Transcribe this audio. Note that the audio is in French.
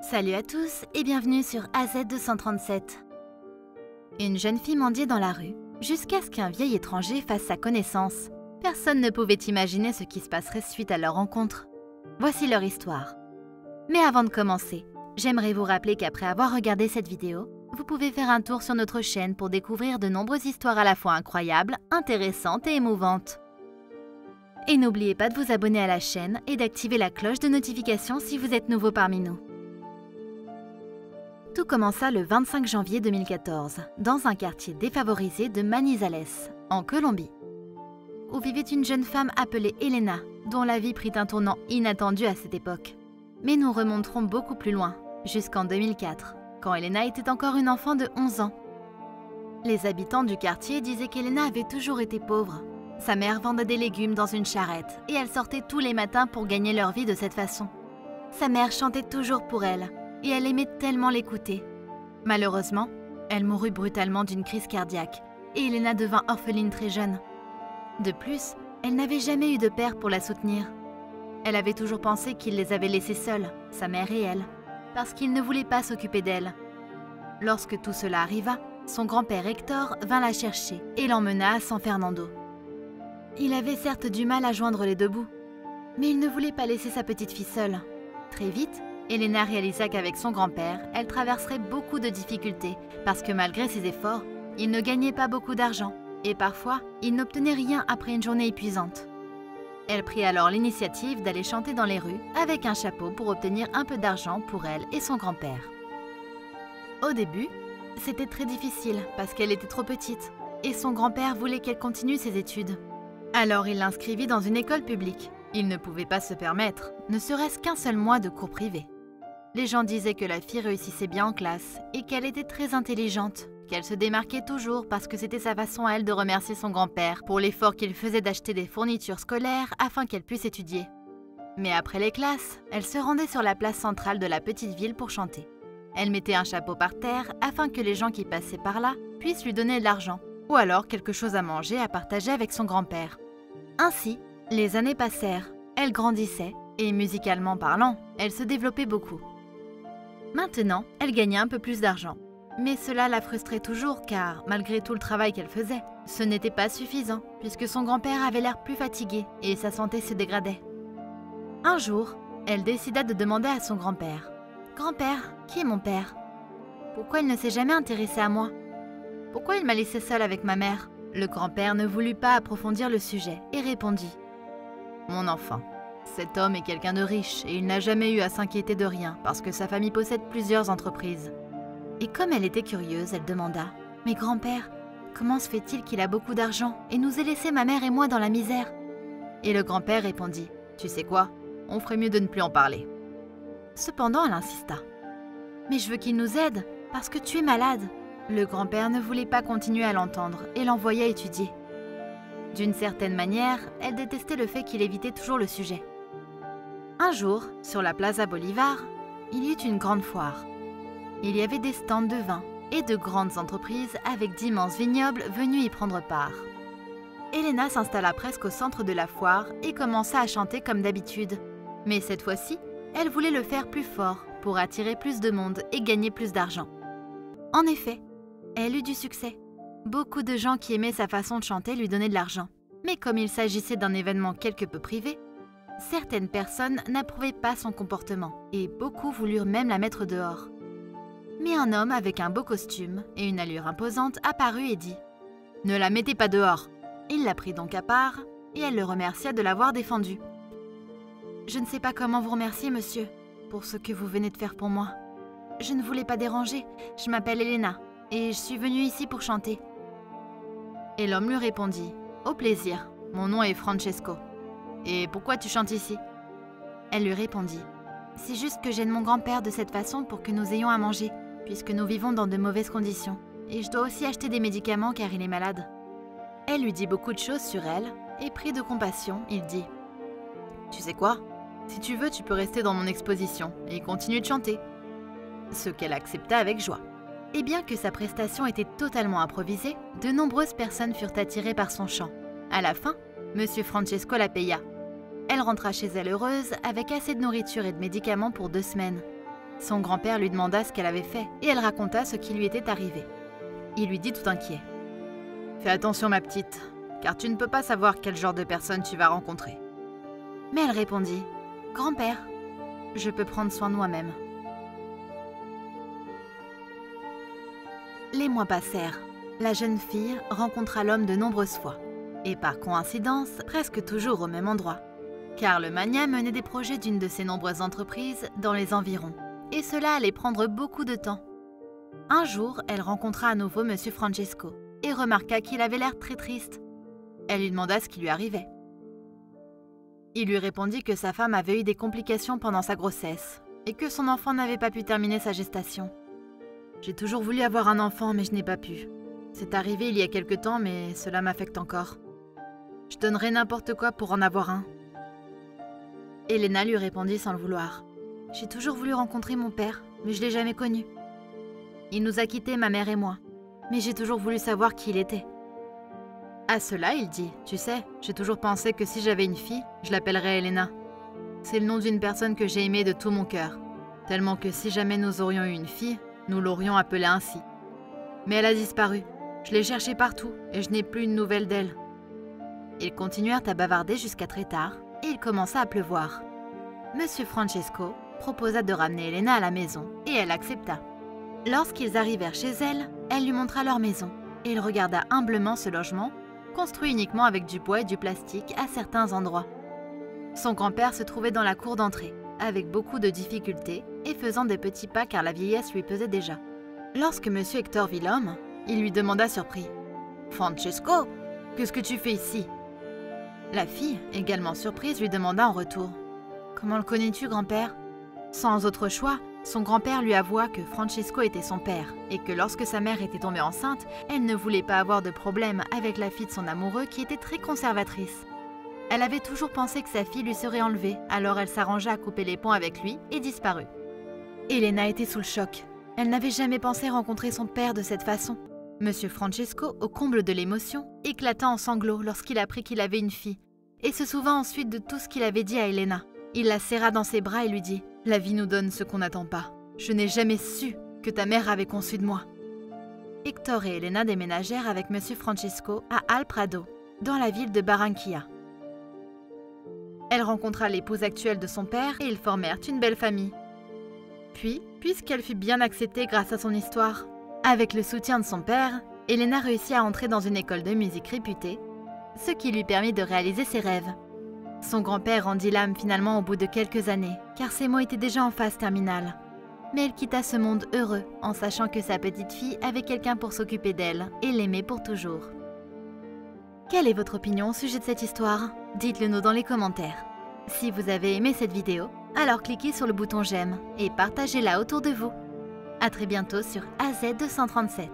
Salut à tous et bienvenue sur AZ237. Une jeune fille mendiait dans la rue, jusqu'à ce qu'un vieil étranger fasse sa connaissance. Personne ne pouvait imaginer ce qui se passerait suite à leur rencontre. Voici leur histoire. Mais avant de commencer, j'aimerais vous rappeler qu'après avoir regardé cette vidéo, vous pouvez faire un tour sur notre chaîne pour découvrir de nombreuses histoires à la fois incroyables, intéressantes et émouvantes. Et n'oubliez pas de vous abonner à la chaîne et d'activer la cloche de notification si vous êtes nouveau parmi nous. Tout commença le 25 janvier 2014, dans un quartier défavorisé de Manizales, en Colombie, où vivait une jeune femme appelée Elena, dont la vie prit un tournant inattendu à cette époque. Mais nous remonterons beaucoup plus loin, jusqu'en 2004, quand Elena était encore une enfant de 11 ans. Les habitants du quartier disaient qu'Elena avait toujours été pauvre. Sa mère vendait des légumes dans une charrette et elle sortait tous les matins pour gagner leur vie de cette façon. Sa mère chantait toujours pour elle et elle aimait tellement l'écouter. Malheureusement, elle mourut brutalement d'une crise cardiaque et Elena devint orpheline très jeune. De plus, elle n'avait jamais eu de père pour la soutenir. Elle avait toujours pensé qu'il les avait laissés seuls, sa mère et elle, parce qu'il ne voulait pas s'occuper d'elle. Lorsque tout cela arriva, son grand-père Hector vint la chercher et l'emmena à San Fernando. Il avait certes du mal à joindre les deux bouts, mais il ne voulait pas laisser sa petite fille seule. Très vite, Elena réalisa qu'avec son grand-père, elle traverserait beaucoup de difficultés parce que malgré ses efforts, il ne gagnait pas beaucoup d'argent et parfois, il n'obtenait rien après une journée épuisante. Elle prit alors l'initiative d'aller chanter dans les rues avec un chapeau pour obtenir un peu d'argent pour elle et son grand-père. Au début, c'était très difficile parce qu'elle était trop petite et son grand-père voulait qu'elle continue ses études. Alors il l'inscrivit dans une école publique. Il ne pouvait pas se permettre, ne serait-ce qu'un seul mois de cours privés. Les gens disaient que la fille réussissait bien en classe et qu'elle était très intelligente, qu'elle se démarquait toujours parce que c'était sa façon à elle de remercier son grand-père pour l'effort qu'il faisait d'acheter des fournitures scolaires afin qu'elle puisse étudier. Mais après les classes, elle se rendait sur la place centrale de la petite ville pour chanter. Elle mettait un chapeau par terre afin que les gens qui passaient par là puissent lui donner de l'argent ou alors quelque chose à manger à partager avec son grand-père. Ainsi, les années passèrent, elle grandissait et musicalement parlant, elle se développait beaucoup. Maintenant, elle gagnait un peu plus d'argent. Mais cela la frustrait toujours car, malgré tout le travail qu'elle faisait, ce n'était pas suffisant puisque son grand-père avait l'air plus fatigué et sa santé se dégradait. Un jour, elle décida de demander à son grand-père « Grand-père, qui est mon père? Pourquoi il ne s'est jamais intéressé à moi? Pourquoi il m'a laissée seule avec ma mère ?» Le grand-père ne voulut pas approfondir le sujet et répondit « Mon enfant, cet homme est quelqu'un de riche et il n'a jamais eu à s'inquiéter de rien parce que sa famille possède plusieurs entreprises. » Et comme elle était curieuse, elle demanda « Mais grand-père, comment se fait-il qu'il a beaucoup d'argent et nous ait laissé ma mère et moi dans la misère ?» Et le grand-père répondit « Tu sais quoi, on ferait mieux de ne plus en parler. » Cependant, elle insista « Mais je veux qu'il nous aide parce que tu es malade. » Le grand-père ne voulait pas continuer à l'entendre et l'envoya étudier. D'une certaine manière, elle détestait le fait qu'il évitait toujours le sujet. Un jour, sur la Plaza Bolivar, il y eut une grande foire. Il y avait des stands de vin et de grandes entreprises avec d'immenses vignobles venus y prendre part. Elena s'installa presque au centre de la foire et commença à chanter comme d'habitude. Mais cette fois-ci, elle voulait le faire plus fort pour attirer plus de monde et gagner plus d'argent. En effet, elle eut du succès. Beaucoup de gens qui aimaient sa façon de chanter lui donnaient de l'argent. Mais comme il s'agissait d'un événement quelque peu privé, certaines personnes n'approuvaient pas son comportement et beaucoup voulurent même la mettre dehors. Mais un homme avec un beau costume et une allure imposante apparut et dit « Ne la mettez pas dehors !» Il la prit donc à part et elle le remercia de l'avoir défendu. « Je ne sais pas comment vous remercier, monsieur, pour ce que vous venez de faire pour moi. Je ne voulais pas déranger, je m'appelle Elena et je suis venue ici pour chanter. » Et l'homme lui répondit « Au plaisir, mon nom est Francesco. Et pourquoi tu chantes ici ?» Elle lui répondit « C'est juste que j'aide mon grand-père de cette façon pour que nous ayons à manger, puisque nous vivons dans de mauvaises conditions. Et je dois aussi acheter des médicaments car il est malade. » Elle lui dit beaucoup de choses sur elle et pris de compassion, il dit « Tu sais quoi? Si tu veux, tu peux rester dans mon exposition et continuer de chanter. » Ce qu'elle accepta avec joie. Et bien que sa prestation était totalement improvisée, de nombreuses personnes furent attirées par son chant. À la fin, Monsieur Francesco la paya. Elle rentra chez elle heureuse avec assez de nourriture et de médicaments pour 2 semaines. Son grand-père lui demanda ce qu'elle avait fait et elle raconta ce qui lui était arrivé. Il lui dit tout inquiet. « Fais attention ma petite, car tu ne peux pas savoir quel genre de personne tu vas rencontrer. » Mais elle répondit « Grand-père, je peux prendre soin de moi-même. » Les mois passèrent. La jeune fille rencontra l'homme de nombreuses fois. Et par coïncidence, presque toujours au même endroit. Car le Magna menait des projets d'une de ses nombreuses entreprises dans les environs. Et cela allait prendre beaucoup de temps. Un jour, elle rencontra à nouveau M. Francesco et remarqua qu'il avait l'air très triste. Elle lui demanda ce qui lui arrivait. Il lui répondit que sa femme avait eu des complications pendant sa grossesse et que son enfant n'avait pas pu terminer sa gestation. « J'ai toujours voulu avoir un enfant, mais je n'ai pas pu. C'est arrivé il y a quelque temps, mais cela m'affecte encore. Je donnerais n'importe quoi pour en avoir un. » Elena lui répondit sans le vouloir. « J'ai toujours voulu rencontrer mon père, mais je ne l'ai jamais connu. Il nous a quittés, ma mère et moi, mais j'ai toujours voulu savoir qui il était. » À cela, il dit « Tu sais, j'ai toujours pensé que si j'avais une fille, je l'appellerais Elena. C'est le nom d'une personne que j'ai aimée de tout mon cœur, tellement que si jamais nous aurions eu une fille, nous l'aurions appelée ainsi. Mais elle a disparu. Je l'ai cherchée partout et je n'ai plus une nouvelle d'elle. » Ils continuèrent à bavarder jusqu'à très tard et il commença à pleuvoir. Monsieur Francesco proposa de ramener Elena à la maison et elle accepta. Lorsqu'ils arrivèrent chez elle, elle lui montra leur maison et il regarda humblement ce logement, construit uniquement avec du bois et du plastique à certains endroits. Son grand-père se trouvait dans la cour d'entrée, avec beaucoup de difficultés et faisant des petits pas car la vieillesse lui pesait déjà. Lorsque monsieur Hector vit l'homme, il lui demanda surpris « Francesco, qu'est-ce que tu fais ici ?» La fille, également surprise, lui demanda en retour « Comment le connais-tu, grand-père ?» Sans autre choix, son grand-père lui avoua que Francesco était son père et que lorsque sa mère était tombée enceinte, elle ne voulait pas avoir de problème avec la fille de son amoureux qui était très conservatrice. Elle avait toujours pensé que sa fille lui serait enlevée, alors elle s'arrangea à couper les ponts avec lui et disparut. Elena était sous le choc. Elle n'avait jamais pensé rencontrer son père de cette façon. Monsieur Francesco, au comble de l'émotion, éclata en sanglots lorsqu'il apprit qu'il avait une fille et se souvint ensuite de tout ce qu'il avait dit à Elena. Il la serra dans ses bras et lui dit « La vie nous donne ce qu'on n'attend pas. Je n'ai jamais su que ta mère avait conçu de moi. » Hector et Elena déménagèrent avec monsieur Francesco à Al Prado, dans la ville de Barranquilla. Elle rencontra l'épouse actuelle de son père et ils formèrent une belle famille. Puis, puisqu'elle fut bien acceptée grâce à son histoire, avec le soutien de son père, Elena réussit à entrer dans une école de musique réputée, ce qui lui permit de réaliser ses rêves. Son grand-père rendit l'âme finalement au bout de quelques années, car ses mots étaient déjà en phase terminale. Mais elle quitta ce monde heureux, en sachant que sa petite fille avait quelqu'un pour s'occuper d'elle et l'aimer pour toujours. Quelle est votre opinion au sujet de cette histoire? Dites-le nous dans les commentaires. Si vous avez aimé cette vidéo, alors cliquez sur le bouton j'aime et partagez-la autour de vous. À très bientôt sur AZ237.